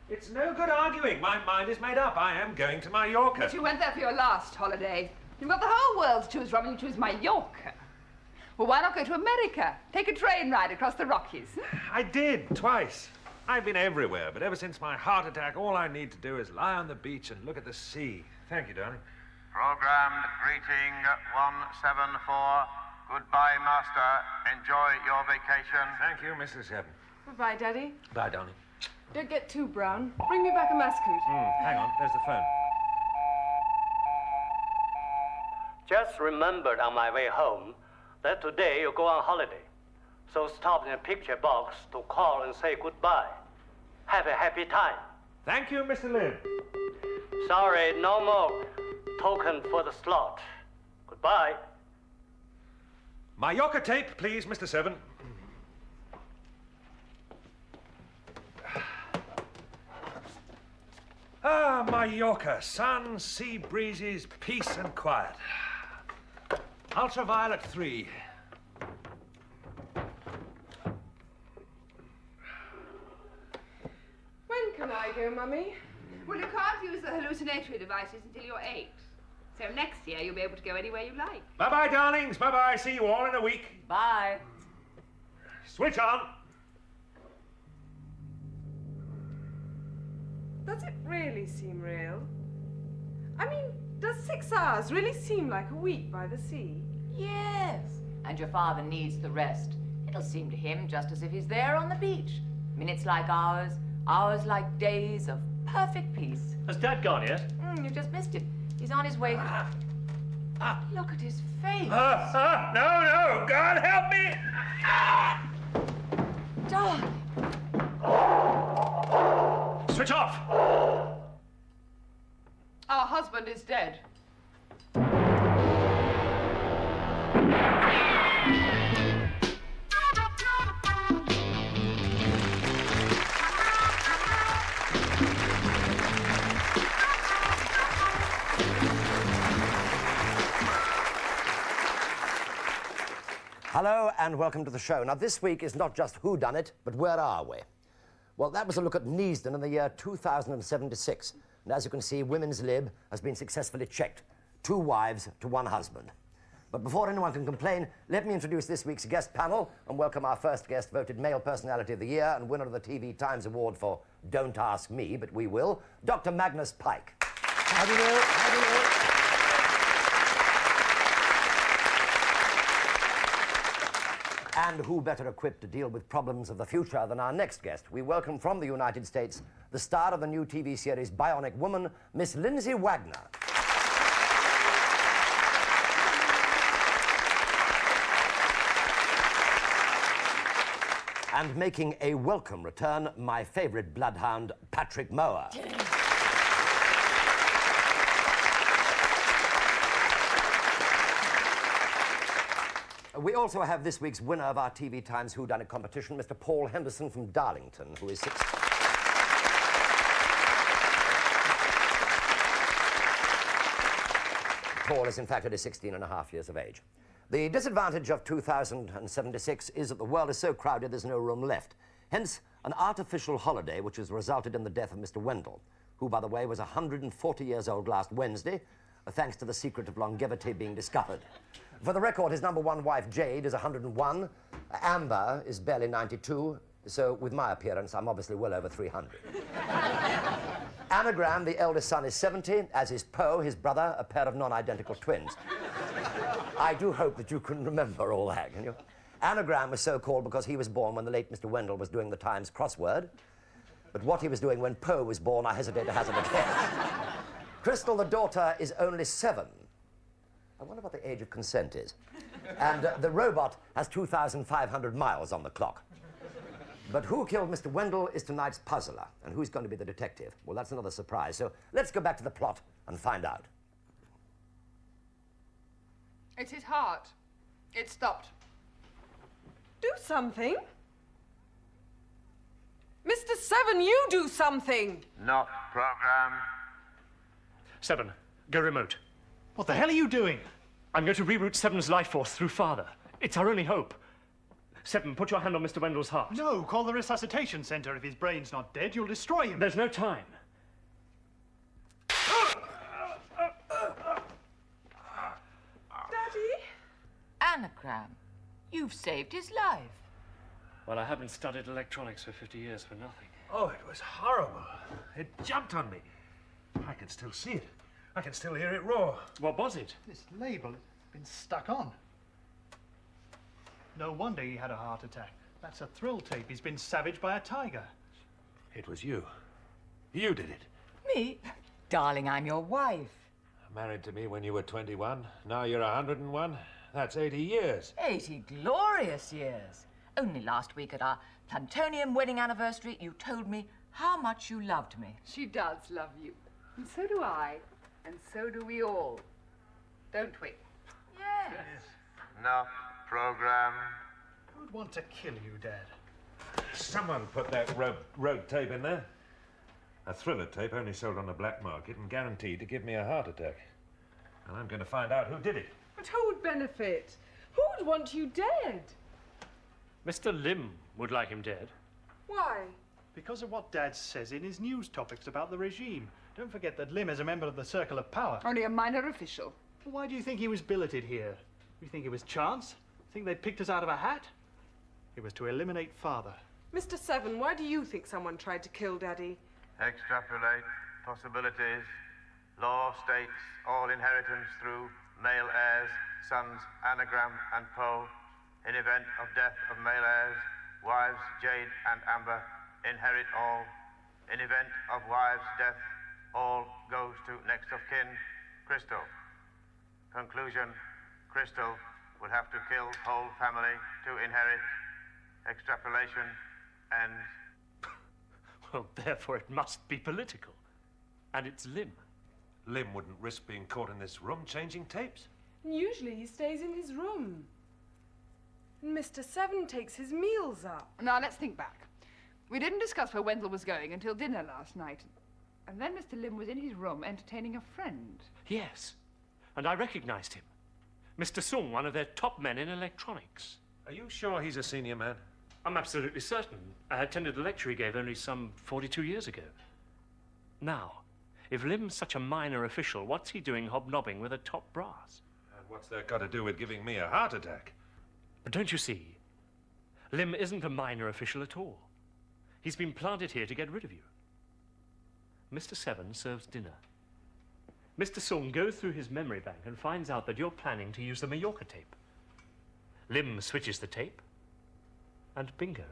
It's no good arguing. My mind is made up. I am going to Mallorca. But you went there for your last holiday. You've got the whole world to choose from and you choose Mallorca. Well, why not go to America? Take a train ride across the Rockies. I did, twice. I've been everywhere, but ever since my heart attack, all I need to do is lie on the beach and look at the sea. Thank you, darling. Programmed greeting 174. Goodbye, Master. Enjoy your vacation. Thank you, Mrs. Seven. Bye-bye, Daddy. Bye, darling. Don't get too brown. Bring me back a mascoot. Hang on, there's the phone. Just remembered on my way home that today you go on holiday. So stop in the picture box to call and say goodbye. Have a happy time. Thank you, Mr. Lin. Sorry, no more token for the slot. Goodbye. Mallorca tape, please, Mr. Seven. Ah, Mallorca. Sun, sea breezes, peace and quiet. Ultraviolet 3. When can I go, Mummy? Well, you can't use the hallucinatory devices until you're 8. So next year you'll be able to go anywhere you like. Bye-bye, darlings. Bye-bye. See you all in a week. Bye. Switch on. Does it really seem real? I mean, does 6 hours really seem like a week by the sea? Yes, and your father needs the rest. It'll seem to him just as if he's there on the beach. Minutes like hours, hours like days of perfect peace. Has Dad gone yet? You just missed it. He's on his way. Look at his face. No, God help me! Darling. Switch off! Our husband is dead. Hello and welcome to the show. Now, this week is not just Whodunnit, but Where Are We? Well, that was a look at Neasden in the year 2076. And as you can see, women's lib has been successfully checked. 2 wives to 1 husband. But before anyone can complain, let me introduce this week's guest panel and welcome our first guest, voted Male Personality of the Year and winner of the TV Times Award for Don't Ask Me, but We Will, Dr. Magnus Pike. How do you do? How do you do? And who better equipped to deal with problems of the future than our next guest? We welcome from the United States the star of the new TV series Bionic Woman, Miss Lindsay Wagner. And making a welcome return, my favorite bloodhound, Patrick Mower. We also have this week's winner of our TV Times Whodunnit competition, Mr. Paul Henderson from Darlington, who is 6. Paul is, in fact, only 16 and a half years of age. The disadvantage of 2076 is that the world is so crowded there's no room left. Hence, an artificial holiday which has resulted in the death of Mr. Wendell, who, by the way, was 140 years old last Wednesday, thanks to the secret of longevity being discovered. For the record, his #1 wife, Jade, is 101. Amber is barely 92. So with my appearance, I'm obviously well over 300. Anagram, the eldest son, is 70, as is Poe, his brother, a pair of non-identical twins. I do hope that you can remember all that, can you? Anagram was so called because he was born when the late Mr. Wendell was doing the Times crossword. But what he was doing when Poe was born, I hesitate to hazard a guess. Crystal, the daughter, is only 7. I wonder what the age of consent is. And the robot has 2,500 miles on the clock. But who killed Mr. Wendell is tonight's puzzler. And who's going to be the detective? Well, that's another surprise. So let's go back to the plot and find out. It's his heart. It stopped. Do something. Mr. Seven, you do something. Not programmed. 7, go remote. What the hell are you doing? I'm going to reroute 7's life force through Father. It's our only hope. Seven, put your hand on Mr. Wendell's heart. No, call the resuscitation centre. If his brain's not dead, you'll destroy him. There's no time. Daddy? Anagram, you've saved his life. Well, I haven't studied electronics for 50 years for nothing. Oh, it was horrible. It jumped on me. I can still see it. I can still hear it roar. What was it? This label has been stuck on. No wonder he had a heart attack. That's a thrill tape. He's been savaged by a tiger. It was you. You did it. Me? Darling, I'm your wife. Married to me when you were 21. Now you're 101. That's 80 years. 80 glorious years. Only last week at our plutonium wedding anniversary, you told me how much you loved me. She does love you. And so do I. And so do we all. Don't we? Yes. Enough program. Who'd want to kill you, Dad? Someone put that road tape in there. A thriller tape only sold on the black market and guaranteed to give me a heart attack. And I'm going to find out who did it. But who would benefit? Who would want you dead? Mr. Lim would like him dead. Why? Because of what Dad says in his news topics about the regime. Don't forget that Lim is a member of the Circle of Power. Only a minor official. Why do you think he was billeted here? You think it was chance? Think they picked us out of a hat? It was to eliminate Father. Mr. Seven, why do you think someone tried to kill Daddy? Extrapolate possibilities. Law states all inheritance through male heirs, sons Anagram and Poe. In event of death of male heirs, wives Jade and Amber inherit all. In event of wives' death, all goes to next of kin, Crystal. Conclusion, Crystal would have to kill whole family to inherit. Extrapolation ends. Well, therefore it must be political. And it's Lim. Lim wouldn't risk being caught in this room changing tapes. And usually he stays in his room. And Mr. Seven takes his meals up. Now, let's think back. We didn't discuss where Wendell was going until dinner last night. And then Mr. Lim was in his room entertaining a friend. Yes. And I recognized him. Mr. Sung, one of their top men in electronics. Are you sure he's a senior man? I'm absolutely certain. I attended a lecture he gave only some 42 years ago. Now, if Lim's such a minor official, what's he doing hobnobbing with a top brass? And what's that got to do with giving me a heart attack? But don't you see? Lim isn't a minor official at all. He's been planted here to get rid of you. Mr. Seven serves dinner. Mr. Sung goes through his memory bank and finds out that you're planning to use the Mallorca tape. Lim switches the tape, and bingo.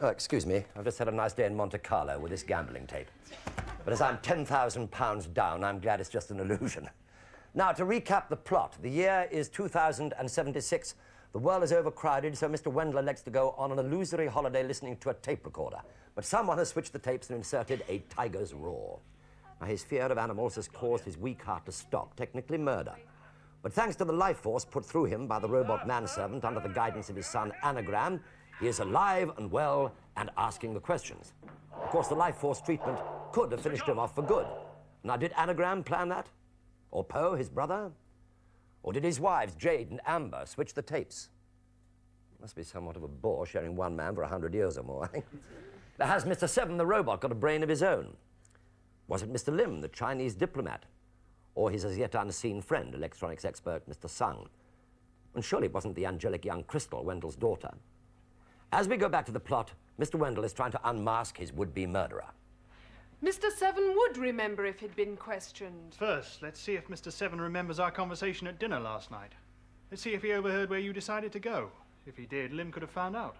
Oh, excuse me. I've just had a nice day in Monte Carlo with this gambling tape. But as I'm £10,000 down, I'm glad it's just an illusion. Now, to recap the plot, the year is 2076. The world is overcrowded, so Mr. Wendell elects to go on an illusory holiday listening to a tape recorder. But someone has switched the tapes and inserted a tiger's roar. Now, his fear of animals has caused his weak heart to stop, technically murder. But thanks to the life force put through him by the robot manservant under the guidance of his son, Anagram, he is alive and well and asking the questions. Of course, the life force treatment could have finished him off for good. Now, did Anagram plan that? Or Poe, his brother? Or did his wives, Jade and Amber, switch the tapes? Must be somewhat of a bore sharing one man for 100 years or more, I think. Now, has Mr. Seven, the robot, got a brain of his own? Was it Mr. Lim, the Chinese diplomat? Or his as yet unseen friend, electronics expert Mr. Sung? And surely it wasn't the angelic young Crystal, Wendell's daughter. As we go back to the plot, Mr. Wendell is trying to unmask his would-be murderer. Mr. Seven would remember if he'd been questioned. First, let's see if Mr. Seven remembers our conversation at dinner last night. Let's see if he overheard where you decided to go. If he did, Lim could have found out.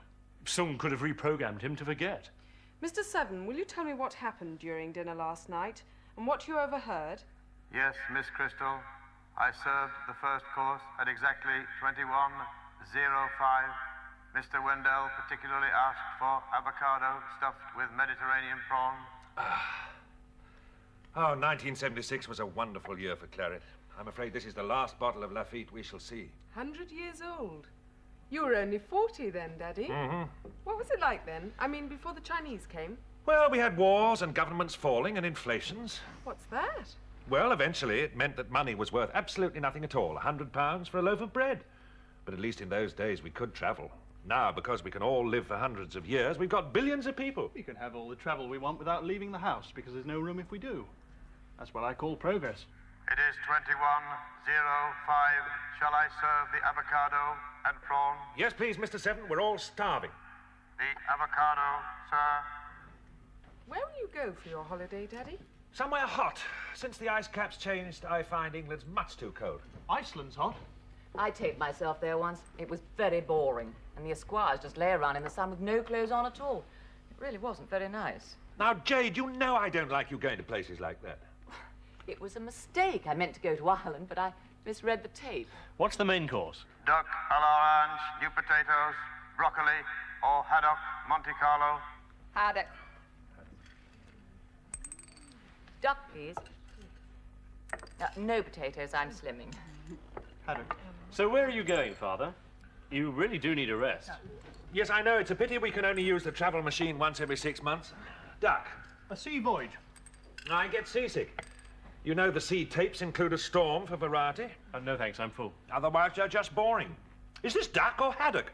Sung could have reprogrammed him to forget. Mr. Seven, will you tell me what happened during dinner last night and what you overheard? Yes, Miss Crystal. I served the first course at exactly 21:05. Mr. Wendell particularly asked for avocado stuffed with Mediterranean prawns. Oh, 1976 was a wonderful year for claret. I'm afraid this is the last bottle of Lafitte we shall see. 100 years old. You were only 40 then, Daddy. Mm-hmm. What was it like then? I mean, before the Chinese came? Well, we had wars and governments falling and inflations. What's that? Well, eventually it meant that money was worth absolutely nothing at all. £100 for a loaf of bread. But at least in those days we could travel. Now, because we can all live for hundreds of years, we've got billions of people. We can have all the travel we want without leaving the house because there's no room if we do. That's what I call progress. It is 21:05. Shall I serve the avocado and prawn? Yes, please, Mr. Seven. We're all starving. The avocado, sir. Where will you go for your holiday, Daddy? Somewhere hot. Since the ice caps changed, I find England's much too cold. Iceland's hot. I taped myself there once. It was very boring. And the esquires just lay around in the sun with no clothes on at all. It really wasn't very nice. Now, Jade, you know I don't like you going to places like that. It was a mistake. I meant to go to Ireland, but I misread the tape. What's the main course? Duck à l'orange, new potatoes, broccoli, or haddock, Monte Carlo. Haddock. Duck, please. No potatoes. I'm slimming. Haddock. So where are you going, Father? You really do need a rest. Yes, I know. It's a pity we can only use the travel machine once every 6 months. Duck. A sea voyage. I get seasick. You know the sea tapes include a storm for variety. No, thanks. I'm full. Otherwise, they're just boring. Is this duck or haddock?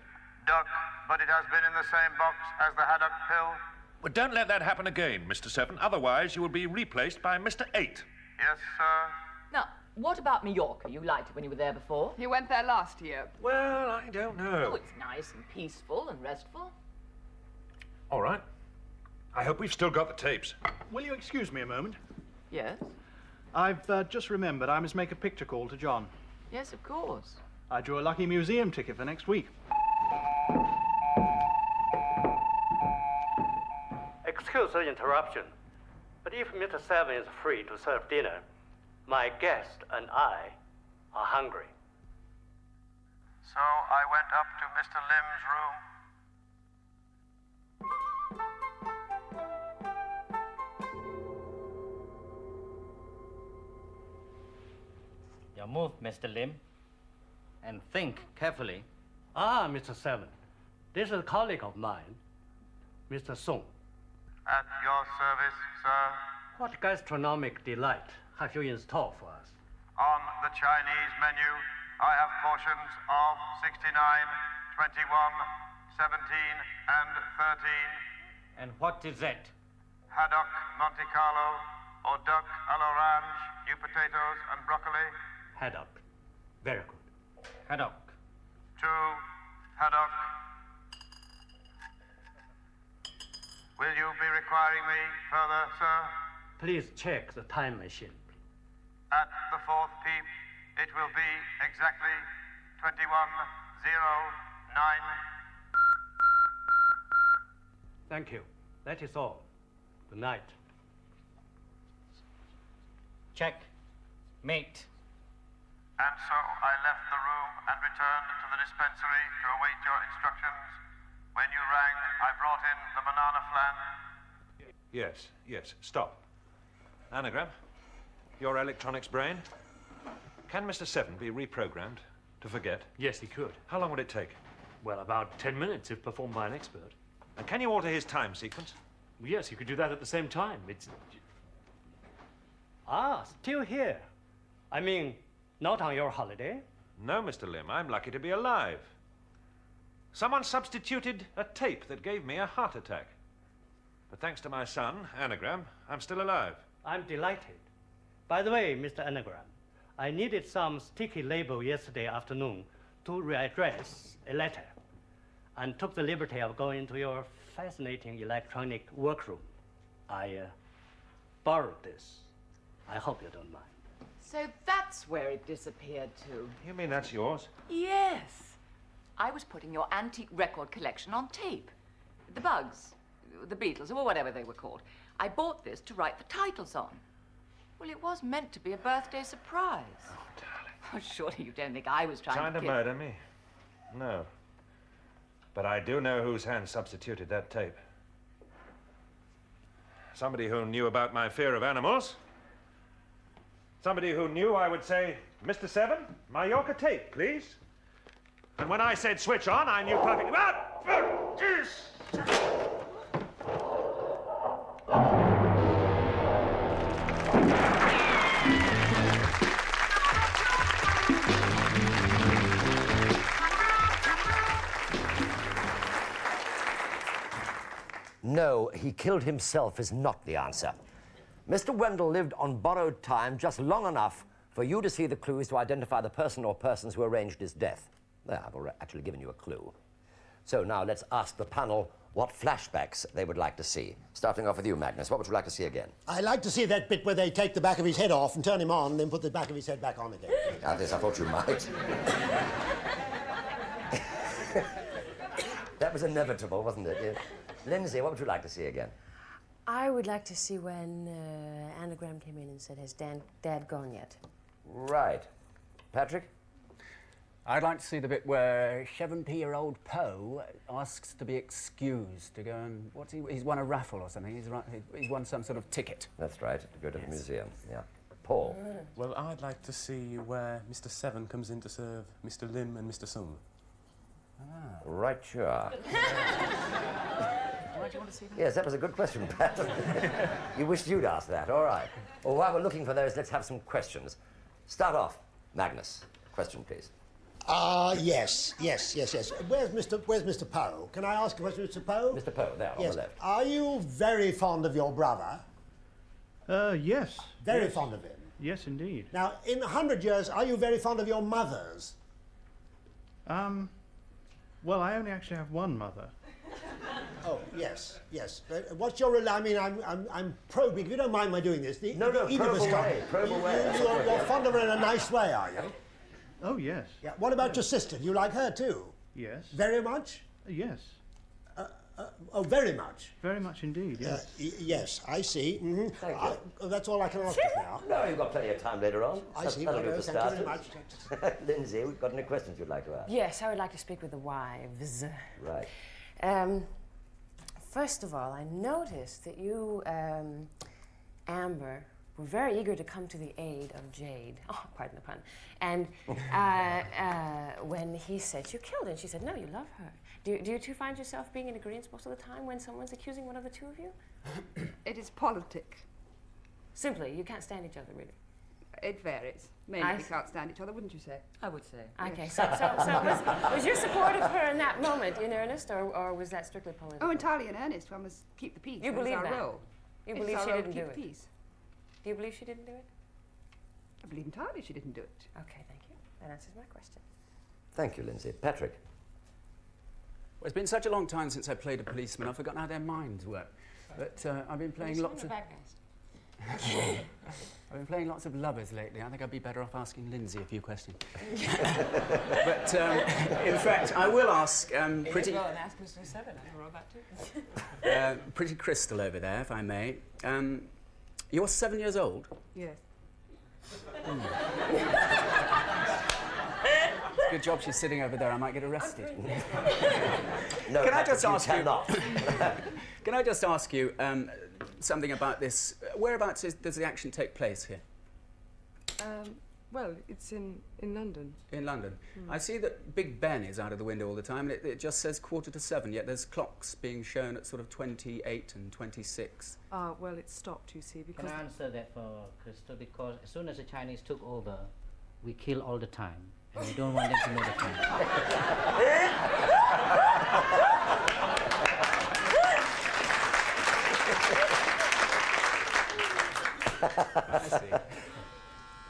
Duck, but it has been in the same box as the haddock pill. Well, don't let that happen again, Mr. Seven. Otherwise, you will be replaced by Mr. Eight. Yes, sir. Now, what about Mallorca? You liked it when you were there before. You went there last year. Well, I don't know. Oh, it's nice and peaceful and restful. All right. I hope we've still got the tapes. Will you excuse me a moment? Yes? I've just remembered I must make a picture call to John. Yes, of course. I drew a lucky museum ticket for next week. Excuse the interruption, but if Mr. Seven is free to serve dinner, my guest and I are hungry. So I went up to Mr. Lim's room. Your move, Mr. Lim, and think carefully. Ah, Mr. Seven, this is a colleague of mine, Mr. Song. At your service, sir. What gastronomic delight have you in store for us? On the Chinese menu, I have portions of 69, 21, 17, and 13. And what is that? Haddock, Monte Carlo, or duck à l'orange, new potatoes and broccoli. Haddock. Very good. Haddock. 2 haddock. Will you be requiring me further, sir? Please check the time machine. At the 4th peep, it will be exactly 21:09. Thank you. That is all. Good night. Check. Mate. And so I left the room and returned to the dispensary to await your instructions. When you rang, I brought in the banana flan. Yes. Stop. Anagram, your electronics brain. Can Mr. Seven be reprogrammed to forget? Yes, he could. How long would it take? Well, about 10 minutes if performed by an expert. And can you alter his time sequence? Yes, you could do that at the same time. It's... Ah, still here. I mean, not on your holiday? No, Mr. Lim, I'm lucky to be alive. Someone substituted a tape that gave me a heart attack. But thanks to my son, Anagram, I'm still alive. I'm delighted. By the way, Mr. Anagram, I needed some sticky label yesterday afternoon to readdress a letter and took the liberty of going to your fascinating electronic workroom. I borrowed this. I hope you don't mind. So that's where it disappeared to. You mean that's yours? Yes. I was putting your antique record collection on tape. The Bugs, the Beatles, or whatever they were called. I bought this to write the titles on. Well, it was meant to be a birthday surprise. Oh, darling. Oh, surely you don't think I was trying Trying to kill... murder me? No. But I do know whose hand substituted that tape. Somebody who knew about my fear of animals. Somebody who knew I would say, Mr. Seven, my Yorker tape, please. And when I said switch on, I knew perfectly. No, he killed himself is not the answer. Mr. Wendell lived on borrowed time just long enough for you to see the clues to identify the person or persons who arranged his death. There, I've actually given you a clue. So now let's ask the panel what flashbacks they would like to see. Starting off with you, Magnus, what would you like to see again? I like to see that bit where they take the back of his head off and turn him on, and then put the back of his head back on again. This I thought you might. That was inevitable, wasn't it? Yeah. Lindsay, what would you like to see again? I would like to see when Anagram came in and said, has Dad gone yet? Right. Patrick? I'd like to see the bit where 7-year-old Poe asks to be excused to go and... he's won a raffle or something. He's won some sort of ticket. That's right, to go to the museum, yeah. Paul? Well, I'd like to see where Mr. Seven comes in to serve Mr. Lim and Mr. Sung. Right, sure. Why do you want to see that? Yes, that was a good question, Pat. You wished you'd asked that, all right. Well, while we're looking for those, let's have some questions. Start off, Magnus. Question, please. Yes. Where's Mr. Poe? Can I ask a question, Mr. Poe? Mr. Poe, there, on the left. Are you very fond of your brother? Yes. Very fond of him? Yes, indeed. Now, in 100 years, are you very fond of your mothers? Well, I only actually have one mother. Oh, yes. What's your... I mean, I'm probing. If you don't mind my doing this... No, probe away. You're fond of her in a nice way, are you? Oh, yes. Yeah. What about your sister? Do you like her, too? Yes. Very much? Yes. Oh, very much? Very much indeed, yes. Yes, I see. Mm-hmm. Thank you. That's all I can ask you now. No, you've got plenty of time later on. I see. That'll do for Thank you very starters. much. Lindsay, we've got any questions you'd like to ask? Yes, I would like to speak with the wives. Right. First of all, I noticed that you, Amber, were very eager to come to the aid of Jade. Oh, pardon the pun. And when he said you killed her, and she said, no, you love her. Do you two find yourself being in agreement most of the time when someone's accusing one of the two of you? It is politic. Simply, you can't stand each other, really. It varies. Mainly we can't stand each other, wouldn't you say? I would say. Okay, yes. so was your support of her in that moment in earnest, or was that strictly political? Oh, entirely in earnest. One must keep the peace. You believe that? Role. You believe she didn't do it? Peace. Do you believe she didn't do it? I believe entirely she didn't do it. Okay, thank you. That answers my question. Thank you, Lindsay. Patrick? Well, it's been such a long time since I played a policeman, I've forgotten how their minds work. But I've been playing lots of... I've been playing lots of lovers lately. I think I'd be better off asking Lindsay a few questions. But in fact, I will ask pretty... Go and ask Mr. Seven. I know all about too. Pretty Crystal over there, if I may. You're 7 years old? Yes. Good job she's sitting over there. I might get arrested. No, Can I just ask you? Can I just ask you something about this? Whereabouts does the action take place here? Well, it's in London. In London. I see that Big Ben is out of the window all the time, and it just says 7:15, yet there's clocks being shown at sort of 28 and 26. Well, it's stopped, you see, because... Can I answer that for Crystal? Because as soon as the Chinese took over, we kill all the time, and we don't want them to know the time. I see.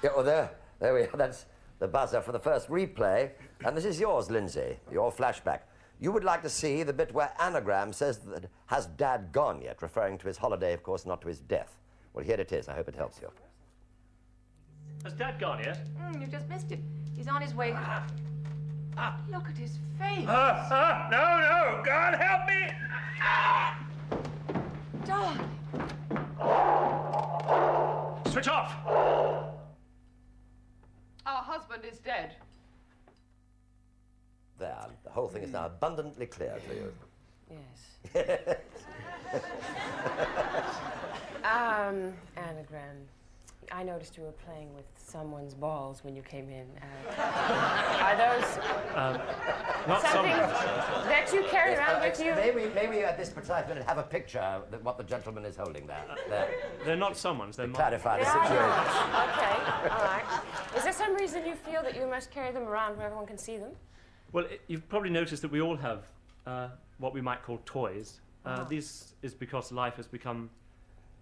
Yeah, well, there we are. That's the buzzer for the first replay. And this is yours, Lindsay, your flashback. You would like to see the bit where Anagram says that has Dad gone yet, referring to his holiday, of course, not to his death. Well, here it is. I hope it helps you. Has Dad gone yet? You've just missed him. He's on his way. Look at his face. No, God help me! Darling. Switch off! Our husband is dead. There, the whole thing is now abundantly clear to you. Yes. Anagram. I noticed you were playing with someone's balls when you came in. Are those not something someone's. that you carry around with you? Maybe at this precise minute have a picture of what the gentleman is holding there. They're not someone's, they're mine. Clarify the They situation. are yours. Okay, all right. Is there some reason you feel that you must carry them around where everyone can see them? Well, you've probably noticed that we all have what we might call toys. This is because life has become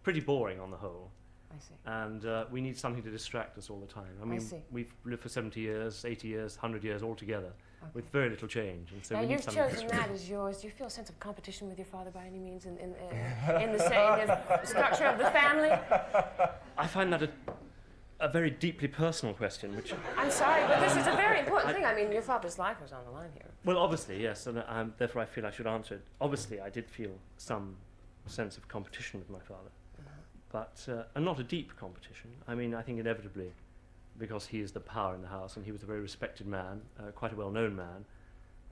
pretty boring on the whole. I see. And we need something to distract us all the time. I mean, we've lived for 70 years, 80 years, 100 years altogether with very little change. And so now, we need you've something to chosen distract that as yours. Do you feel a sense of competition with your father by any means in the structure of the family? I find that a very deeply personal question, which... I'm sorry, but this is a very important thing. I mean, your father's life was on the line here. Well, obviously, yes, and therefore I feel I should answer it. Obviously, I did feel some sense of competition with my father. But and not a deep competition. I mean, I think inevitably, because he is the power in the house, and he was a very respected man, quite a well-known man,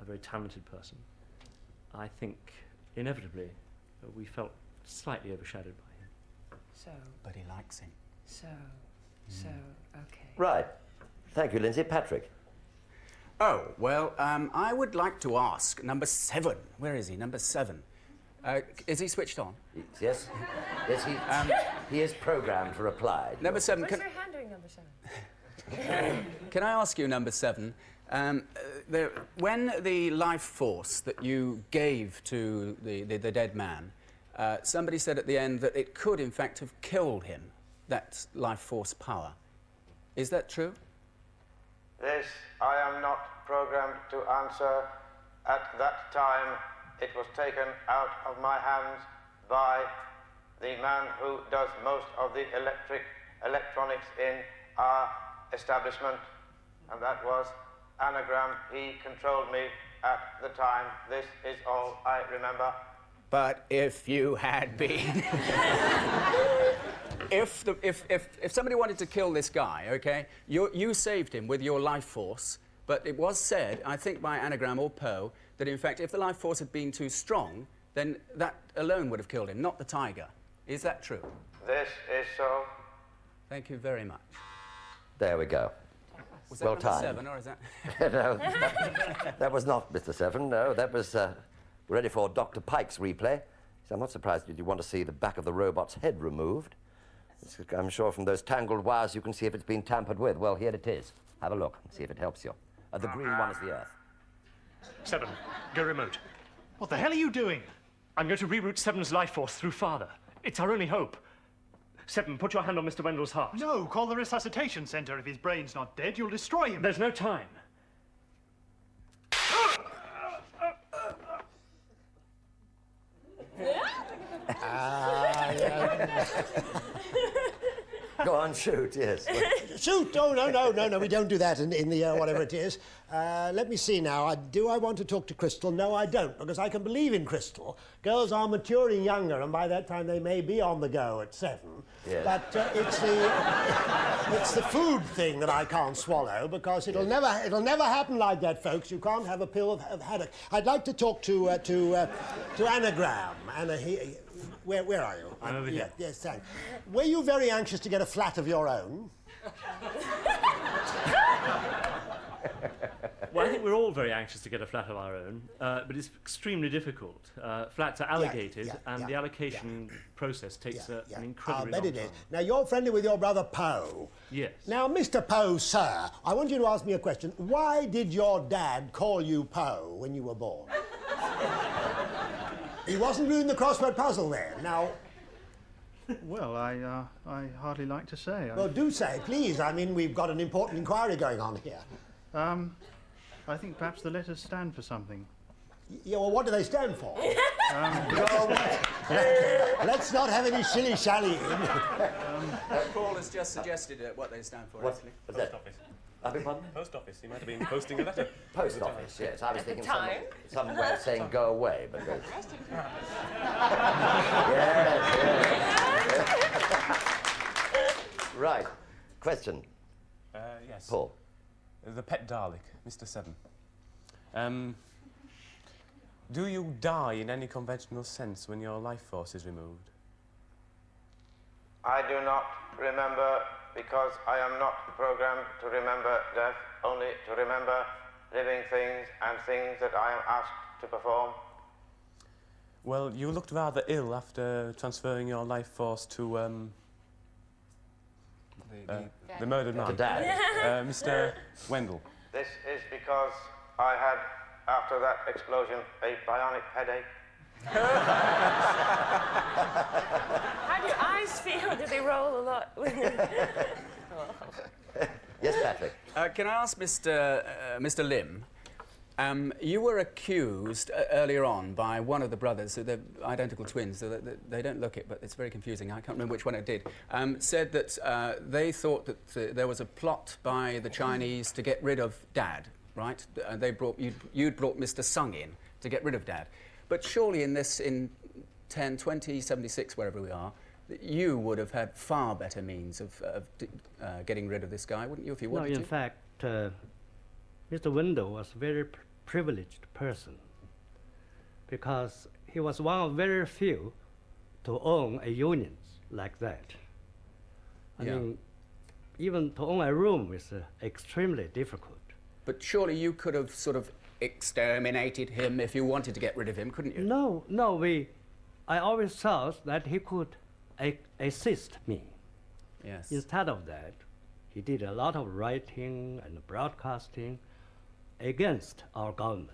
a very talented person. I think inevitably we felt slightly overshadowed by him. So. But he likes him. So, okay. Right. Thank you, Lindsay. Patrick. Oh, well, I would like to ask number 7. Where is he? Number 7. Is he switched on? Yes. Yes, he is programmed to reply. Number 7. What's your hand doing, number 7? Can I ask you, number 7, when the life force that you gave to the dead man, somebody said at the end that it could, in fact, have killed him, that life force power. Is that true? This I am not programmed to answer. At that time, it was taken out of my hands by the man who does most of the electronics in our establishment, and that was Anagram. He controlled me at the time. This is all I remember. But if you had been... if somebody wanted to kill this guy, okay, you saved him with your life force, but it was said, I think by Anagram or Poe, that in fact if the life force had been too strong, then that alone would have killed him, not the tiger. Is that true? This is so. Thank you very much. There we go. Was that well number timed. 7, or is that... No, that was not Mr. 7, no. That was ready for Dr. Pike's replay. So I'm not surprised you'd want to see the back of the robot's head removed. I'm sure from those tangled wires you can see if it's been tampered with. Well, here it is. Have a look and see if it helps you. The green one is the Earth. 7, go remote. What the hell are you doing? I'm going to reroute 7's life force through father. It's our only hope. 7, put your hand on Mr. Wendell's heart. No, call the resuscitation centre. If his brain's not dead, you'll destroy him. There's no time. Go on, shoot, yes. Shoot! Oh, no, we don't do that in the whatever it is. Let me see now. Do I want to talk to Crystal? No, I don't, because I can believe in Crystal. Girls are maturing younger, and by that time they may be on the go at 7. Yes. But it's the food thing that I can't swallow, because it'll never happen like that, folks. You can't have a pill of haddock. I'd like to talk to Anagram. Where are you? I'm over here. Yes, thanks. Were you very anxious to get a flat of your own? Well, I think we're all very anxious to get a flat of our own, but it's extremely difficult. Flats are allocated, and the allocation process takes an incredibly long time. It is. Now, you're friendly with your brother Poe. Yes. Now, Mr. Poe, sir, I want you to ask me a question. Why did your dad call you Poe when you were born? He wasn't doing the crossword puzzle then. Now... Well, I hardly like to say. Well, do say, please. I mean, we've got an important inquiry going on here. I think perhaps the letters stand for something. Yeah, well, what do they stand for? Go away. Let's not have any shilly-shallying. Paul has just suggested what they stand for, actually. What's that? Post office. He might have been posting a letter. Post office, yes. I was thinking some way of saying go away, but... yes. Right. Question. Yes. Paul. The pet Dalek, Mr. 7. Do you die in any conventional sense when your life force is removed? I do not remember because I am not programmed to remember death, only to remember living things and things that I am asked to perform. Well, you looked rather ill after transferring your life force to, the murdered man. To Dad. Mr. Wendell. This is because I had, after that explosion, a bionic headache. How do your eyes feel? Do they roll a lot? Yes, Patrick. Can I ask Mr. Lim? You were accused earlier on by one of the brothers, they're identical twins, so they don't look it, but it's very confusing. I can't remember which one it did. Said that they thought that there was a plot by the Chinese to get rid of Dad, right? You'd brought Mr. Sung in to get rid of Dad. But surely in 2076, wherever we are, you would have had far better means of getting rid of this guy, wouldn't you, if you wanted to? No, in fact, Mr. Wendell was a very privileged person because he was one of very few to own a union like that. I mean, even to own a room is extremely difficult. But surely you could have sort of exterminated him if you wanted to get rid of him, couldn't you? No, I always thought that he could assist me. Yes. Instead of that, he did a lot of writing and broadcasting against our government.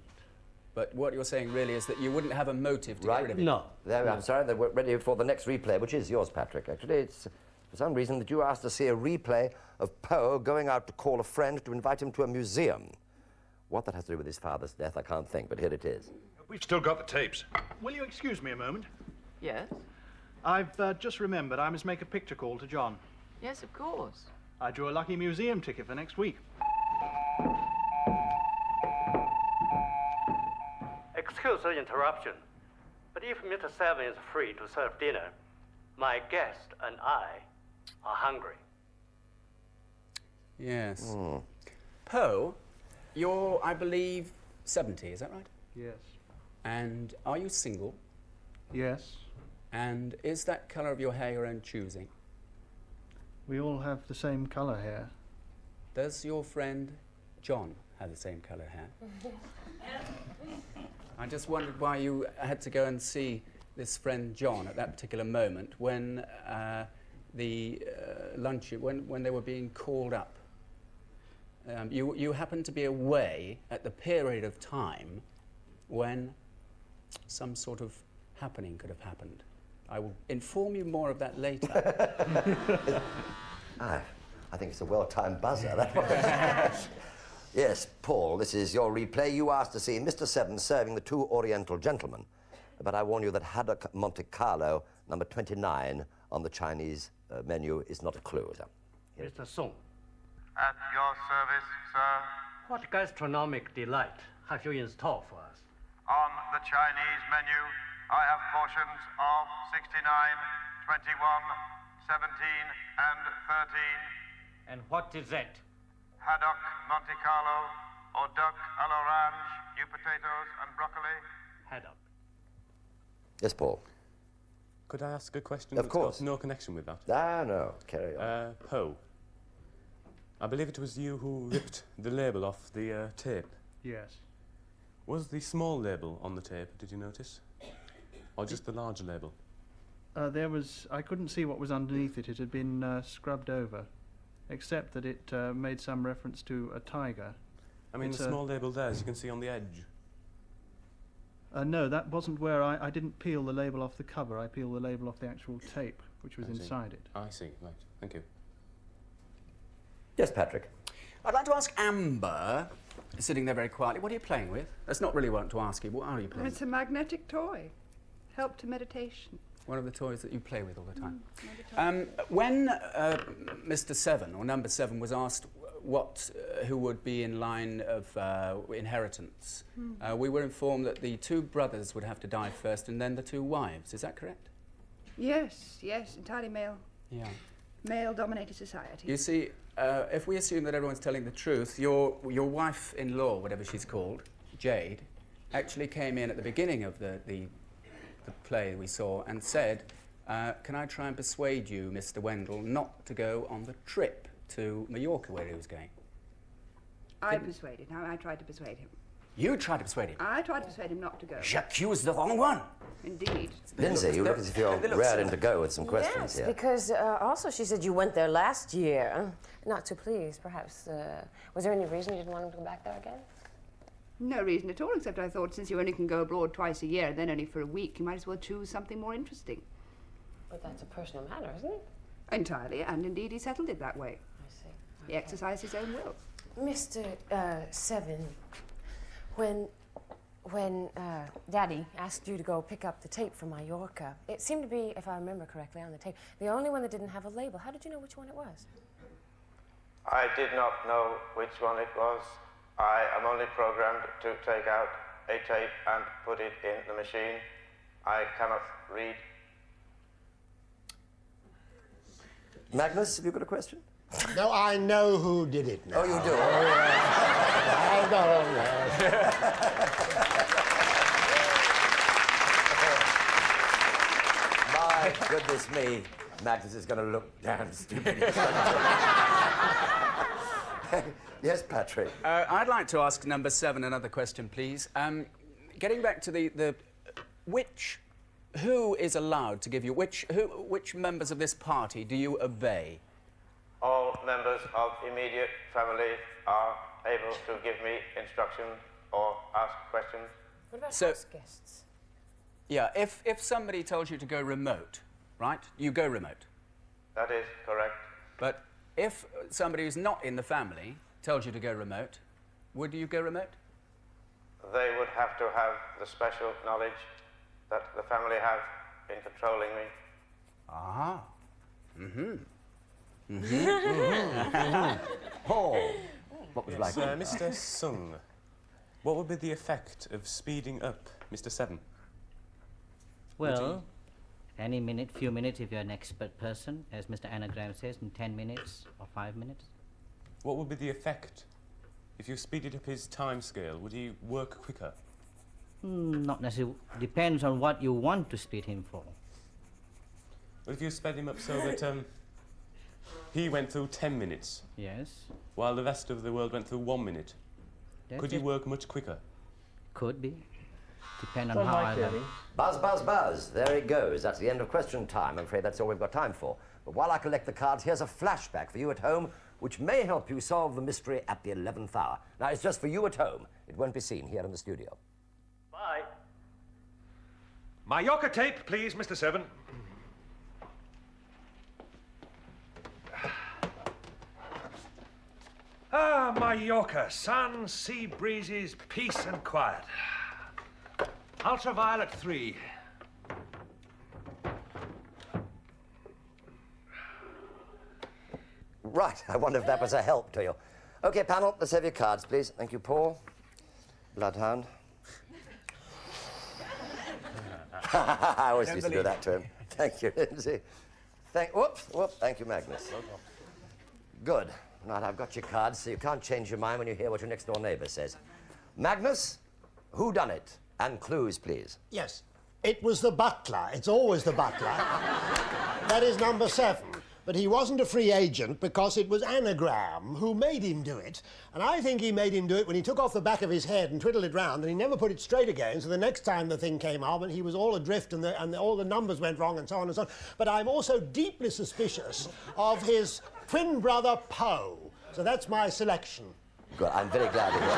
But what you're saying really is that you wouldn't have a motive to get rid of him. No. I'm sorry, that we're ready for the next replay, which is yours, Patrick. Actually, it's for some reason that you asked to see a replay of Poe going out to call a friend to invite him to a museum. What that has to do with his father's death, I can't think, but here it is. We've still got the tapes. Will you excuse me a moment? Yes? I've just remembered I must make a picture call to John. Yes, of course. I drew a lucky museum ticket for next week. Excuse the interruption, but if Mr. Seven is free to serve dinner, my guest and I are hungry. Yes. Poe, you're, I believe, 70, is that right? Yes. And are you single? Yes. And is that colour of your hair your own choosing? We all have the same colour hair. Does your friend John have the same colour hair? I just wondered why you had to go and see this friend John at that particular moment when the luncheon, when they were being called up. You happened to be away at the period of time when some sort of happening could have happened. I will inform you more of that later. I think it's a well-timed buzzer, that one. Yes, Paul, this is your replay. You asked to see Mr. Seven serving the two Oriental gentlemen. But I warn you that Haddock Monte Carlo, number 29, on the Chinese menu is not a clue, sir. Mr. Song, At your service, sir. what gastronomic delight have you in store for us? On the Chinese menu, I have portions of 69, 21, 17, and 13. And what is that? Haddock Monte Carlo, or duck à l'orange, new potatoes and broccoli. Haddock. Yes, Paul. Could I ask a question Of that's course. got no connection with that? Ah, no. Carry on. Poe, I believe it was you who ripped the label off the tape. Yes. Was the small label on the tape, did you notice? Or just the large label? I couldn't see what was underneath it. It had been scrubbed over, except that it made some reference to a tiger. I mean, the small label there, as you can see on the edge. No, that wasn't where I didn't peel the label off the cover. I peeled the label off the actual tape, which was inside it. I see, right. Thank you. Yes, Patrick. I'd like to ask Amber, sitting there very quietly, what are you playing with? That's not really what to ask you. What are you playing It's a magnetic toy. Help to meditation. One of the toys that you play with all the time. When Mr. Seven, or Number 7, was asked who would be in line of inheritance, we were informed that the two brothers would have to die first and then the two wives. Is that correct? Yes, entirely male. Yeah. Male-dominated society. You see, if we assume that everyone's telling the truth, your wife-in-law, whatever she's called, Jade, actually came in at the beginning of the play we saw and said, can I try and persuade you, Mr. Wendell, not to go on the trip to Mallorca where he was going? I persuaded him. I tried to persuade him. You tried to persuade him? I tried to persuade him not to go. J'accuse the wrong one. Indeed. Lindsay, you look as if you're raring to go with some questions yes, here. because also she said you went there last year. Not too pleased, perhaps. Was there any reason you didn't want him to go back there again? No reason at all, except I thought since you only can go abroad twice a year, then only for a week, you might as well choose something more interesting. But that's a personal matter, isn't it? Entirely, and indeed he settled it that way. I see. He exercised his own will. Mr. Seven, when Daddy asked you to go pick up the tape from Mallorca, it seemed to be, if I remember correctly on the tape, the only one that didn't have a label. How did you know which one it was? I did not know which one it was. I am only programmed to take out a tape and put it in the machine. I cannot read. Magnus, have you got a question? No, I know who did it now. Oh, you do? Oh, yeah. I've got on there. My goodness me. Magnus is going to look damn stupid. Yes, Patrick. I'd like to ask number 7 another question, please. Getting back to the who is allowed to give you, which members of this party do you obey? All members of immediate family are able to give me instructions or ask questions. What about house guests? Yeah, if somebody tells you to go remote, right, you go remote. That is correct. But if somebody who's not in the family tells you to go remote, would you go remote? They would have to have the special knowledge that the family have in controlling me. Ah. Mm-hmm. Oh, what would you like? Mr. Sung, what would be the effect of speeding up Mr. Seven? Well, any minute, few minutes if you're an expert person, as Mr. Anagram says, in 10 minutes or 5 minutes. What would be the effect? If you speeded up his time scale, would he work quicker? Not necessarily. Depends on what you want to speed him for. What if you sped him up so that he went through 10 minutes? Yes. While the rest of the world went through 1 minute. Could you work much quicker? Could be. Depend on how I love. Buzz, buzz, buzz. There it goes. That's the end of question time. I'm afraid that's all we've got time for. But while I collect the cards, here's a flashback for you at home, which may help you solve the mystery at the 11th hour. Now, it's just for you at home. It won't be seen here in the studio. Bye. Mallorca tape, please, Mr. Seven. Ah, Mallorca. Sun, sea breezes, peace and quiet. Ultraviolet 3. Right. I wonder if that was a help to you. OK, panel, let's have your cards, please. Thank you, Paul. Bloodhound. I always used to do that to him. Thank you, Lindsay. Whoops. Thank you, Magnus. Good. Right, I've got your cards, so you can't change your mind when you hear what your next-door neighbour says. Magnus, whodunnit? And clues, please. Yes. It was the butler. It's always the butler. That is number 7. But he wasn't a free agent because it was Anagram who made him do it. And I think he made him do it when he took off the back of his head and twiddled it round, and he never put it straight again. So the next time the thing came out, and he was all adrift, and all the numbers went wrong, and so on and so on. But I'm also deeply suspicious of his twin brother, Poe. So that's my selection. Good. I'm very glad to hear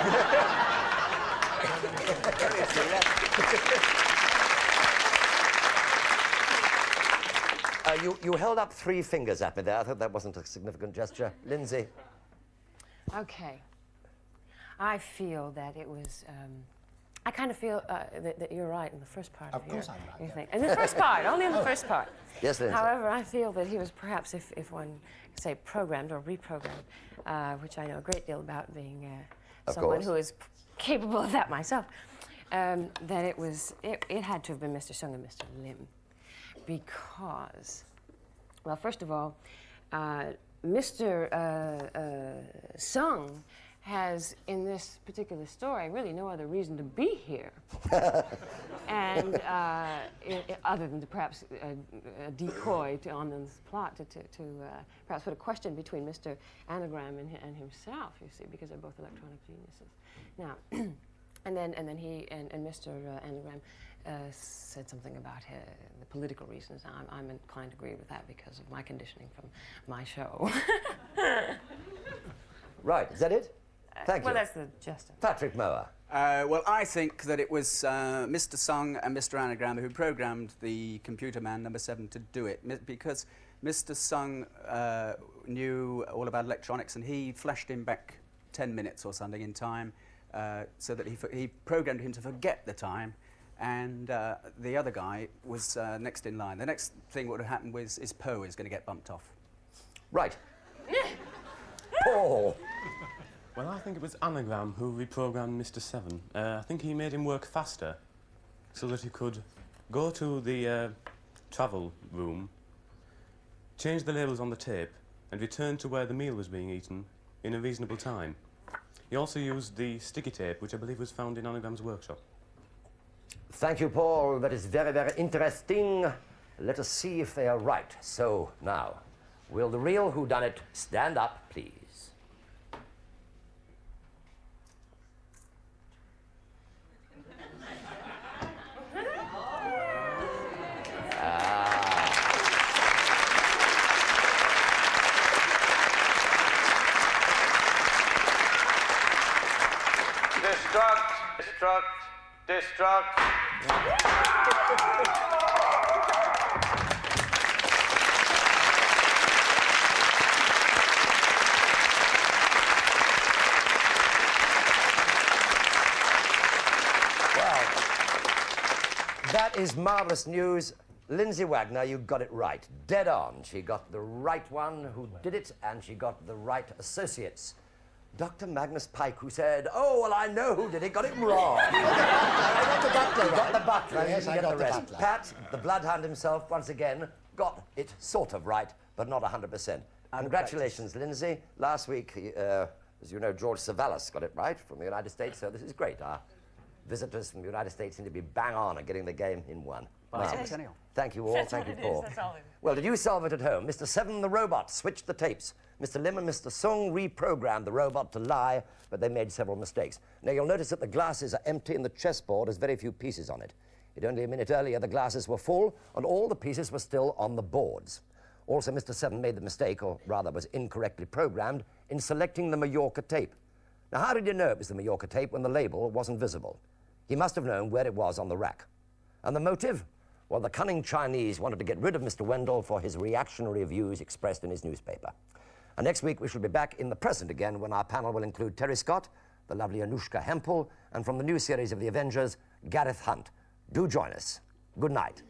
you held up 3 fingers at me there. I thought that wasn't a significant gesture. Lindsay? Okay. I feel that it was... I kind of feel that you're right in the first part of course I'm right. thing. In the first part, only in the first part. Yes, Lindsay. However, I feel that he was perhaps, if one could say programmed or reprogrammed, which I know a great deal about being someone who is capable of that myself, that it had to have been Mr. Sung and Mr. Lim. Because, well, first of all, Mr. Sung has, in this particular story, really no other reason to be here. And other than to perhaps a decoy on this plot to perhaps put a question between Mr. Anagram and himself, you see, because they're both electronic geniuses. Now, and then he and Mr. Anagram said something about the political reasons. Now, I'm inclined to agree with that because of my conditioning from my show. Right, is that it? Thank you. Well, that's the gist of it. Patrick Mower. Well, I think that it was Mr. Sung and Mr. Anagram who programmed the computer man number 7 to do it, because Mr. Sung knew all about electronics, and he flashed him back 10 minutes or something in time, so that he programmed him to forget the time, and the other guy was next in line. The next thing that would have happened was Poe is going to get bumped off. Right. Paul. Well, I think it was Anagram who reprogrammed Mr. 7. I think he made him work faster so that he could go to the travel room, change the labels on the tape, and return to where the meal was being eaten in a reasonable time. He also used the sticky tape, which I believe was found in Anagram's workshop. Thank you, Paul. That is very, very interesting. Let us see if they are right. So, now, will the real Whodunnit stand up, please? Destruct. That is marvelous news. Lindsay Wagner, you got it right. Dead on. She got the right one who did it, and she got the right associates. Dr. Magnus Pike, who said, "Oh, well, I know who did it," got it wrong. I got the butler. You got the butler. Yes, you I get got the the rest. butler. Pat, the bloodhound himself, once again, got it sort of right, but not 100%. Congratulations, Lindsay. Last week, as you know, George Savalas got it right from the United States, so this is great. Our visitors from the United States seem to be bang on at getting the game in one. Bicentennial. Thank you all. That's Thank you, what it Paul. is, that's all it is. Well, did you solve it at home? Mr. 7, the robot, switched the tapes. Mr. Lim and Mr. Sung reprogrammed the robot to lie, but they made several mistakes. Now, you'll notice that the glasses are empty and the chessboard has very few pieces on it. Only a minute earlier, the glasses were full, and all the pieces were still on the boards. Also, Mr. 7 made the mistake, or rather was incorrectly programmed, in selecting the Mallorca tape. Now, how did you know it was the Mallorca tape when the label wasn't visible? He must have known where it was on the rack. And the motive? Well, the cunning Chinese wanted to get rid of Mr. Wendell for his reactionary views expressed in his newspaper. And next week, we shall be back in the present again, when our panel will include Terry Scott, the lovely Anushka Hempel, and from the new series of The Avengers, Gareth Hunt. Do join us. Good night.